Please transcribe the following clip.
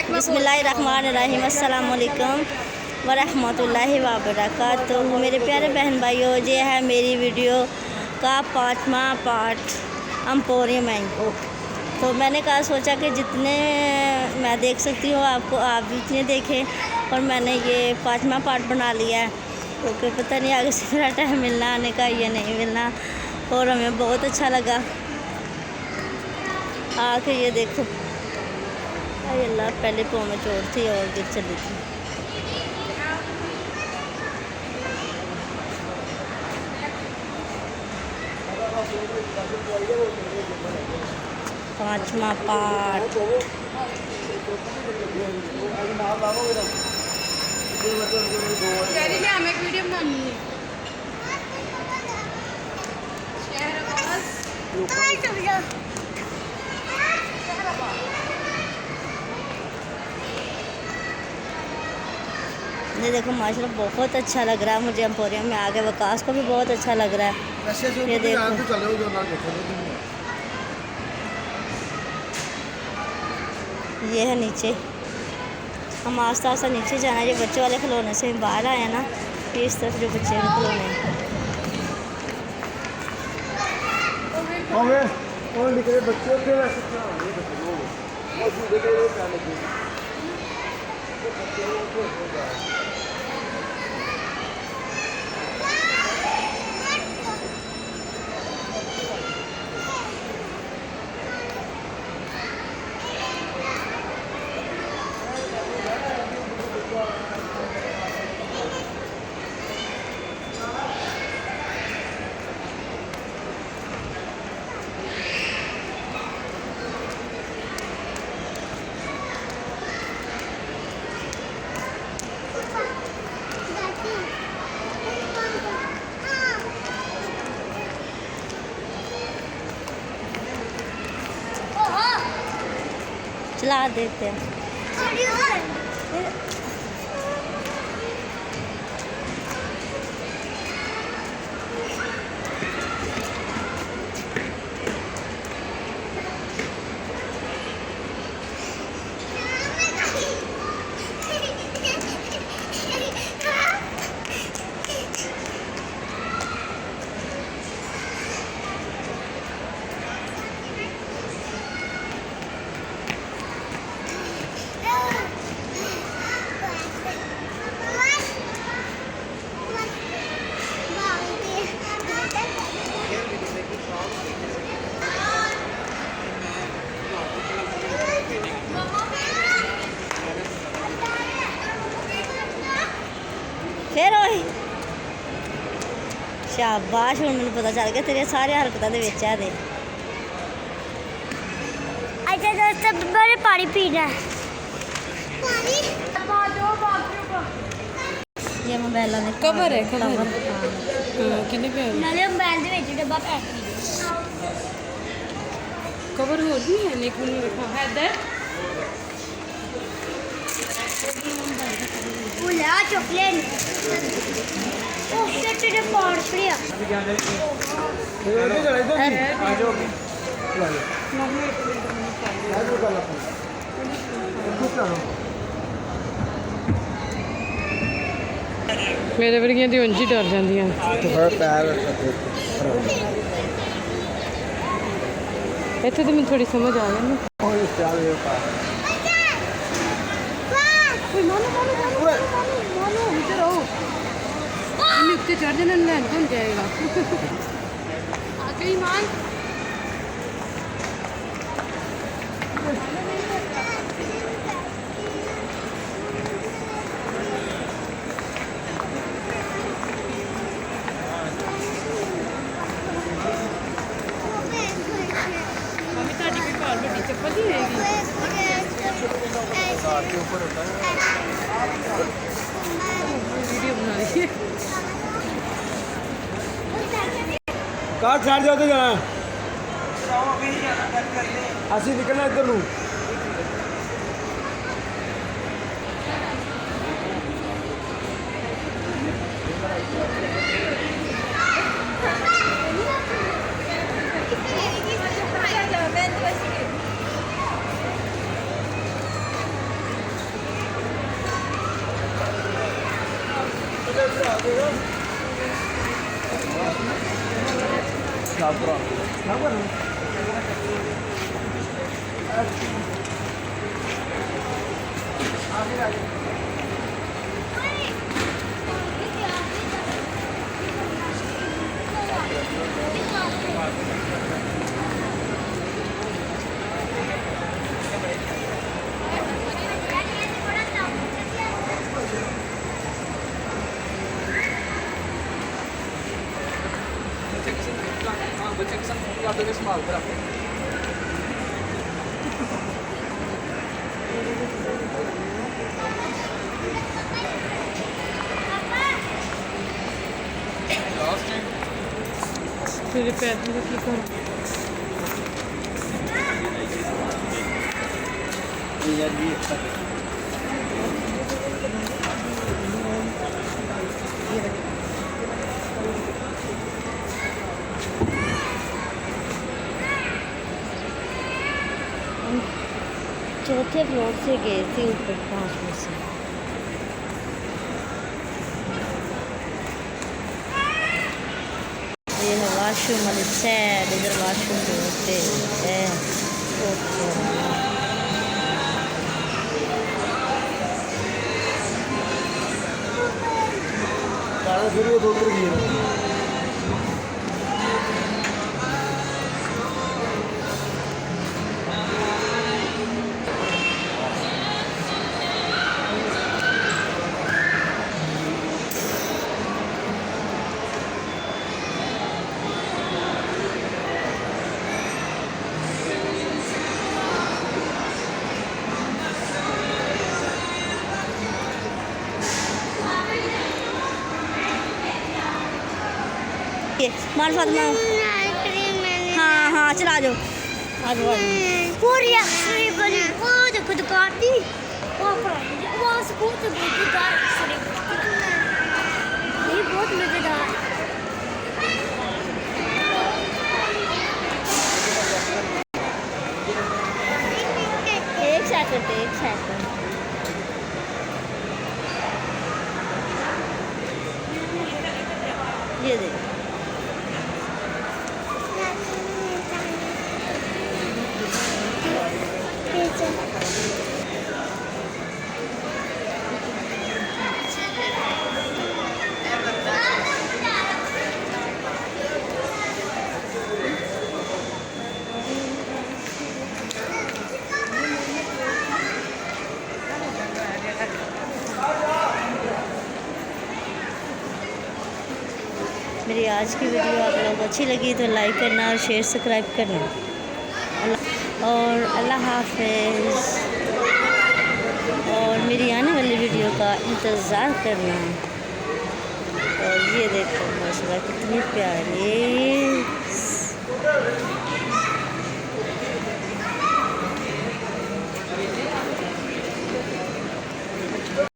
बिस्मिल्लाहिर्रहमानिर्रहीम अस्सलाम वालेकुम वरहमतुल्लाहि वबरकातुहू। मेरे प्यारे बहन भाइयों, ये है मेरी वीडियो का 5वां पार्ट एम्पोरियम मैंगो। तो मैंने कहा सोचा कि जितने मैं देख सकती हूँ आपको आप भी उतने देखें, और मैंने ये 5वां पार्ट बना लिया है क्योंकि पता नहीं आगे से मेरा टाइम मिलना आने का या नहीं मिलना, और हमें बहुत अच्छा लगा आके। ये देखो अल्लाह, पहले पाँव में चोट थी और गिर चली थी। पाँचवा पार्ट। हमें वीडियो बनानी है। ये देखो माशाल्लाह बहुत अच्छा लग रहा है मुझे एम्पोरियम में आके। वकास को भी बहुत अच्छा लग रहा है। ये देखो ये है नीचे। हम आस्ता आस्ता नीचे जाना है। ये बच्चे वाले खिलौने से बाहर आए हैं ना, फिर इस तरफ जो बच्चे के खिलौने हैं। चला देते हैं। फिर वही शाबाश, हुण मैनूं पता चल गया तेरे सारे हरकतां दे विच है दे। अच्छा दोस्तों, बड़े पानी पीना है। ये मोबाइल ने कवर है, कवर कितने पे नाले मोबाइल दे विच डब्बा पैक कवर हो भी है, एक मिनट रखा है इधर। भुला चॉकलेट। ओह शिट, तेरे पॉट फ्री आ। मेरे वर्गियां दी ਉਂਝ ਹੀ ਡਰ ਜਾਂਦੀਆਂ। ਇੱਥੇ ਤਾਂ ਮੈਨੂੰ ਥੋੜੀ ਸਮਝ ਆ ਗਈ ਨਾ। इधर आओ, उत्ते चढ़ जाना, लैन कौन जाएगा। आ गई मान। मम्मी ताड़ी कोई बाल बड़ी चप्पल ही रहेगी। वीडियो बना रही है। कार साइड जाओ तो जाना, ਅਸੀਂ ਨਿਕਲਣਾ ਇੱਧਰ ਨੂੰ। तेरे पैर में की कर चौथे फ्लोर से गए थे ऊपर 5 में से। ये है वाशरूम वाली साइड, इधर वाशरूम जो होते हैं। सारा फिर वो उधर गई माल फातिमा, हाँ हाँ चला आ जाओ आ जाओ। पूरी एक्सरे बनी वो देखो दुकान थी वहाँ से बहुत मज़ेदार एक्सरे ये बहुत मज़ेदार। एक सेकंड ये देख मेरी आज की वीडियो आप लोग अच्छी लगी तो लाइक करना और शेयर सब्सक्राइब करना और अल्लाह हाफिज़। और मेरी आने वाली वीडियो का इंतज़ार करना। और ये देखो माशाल्लाह कितनी प्यारी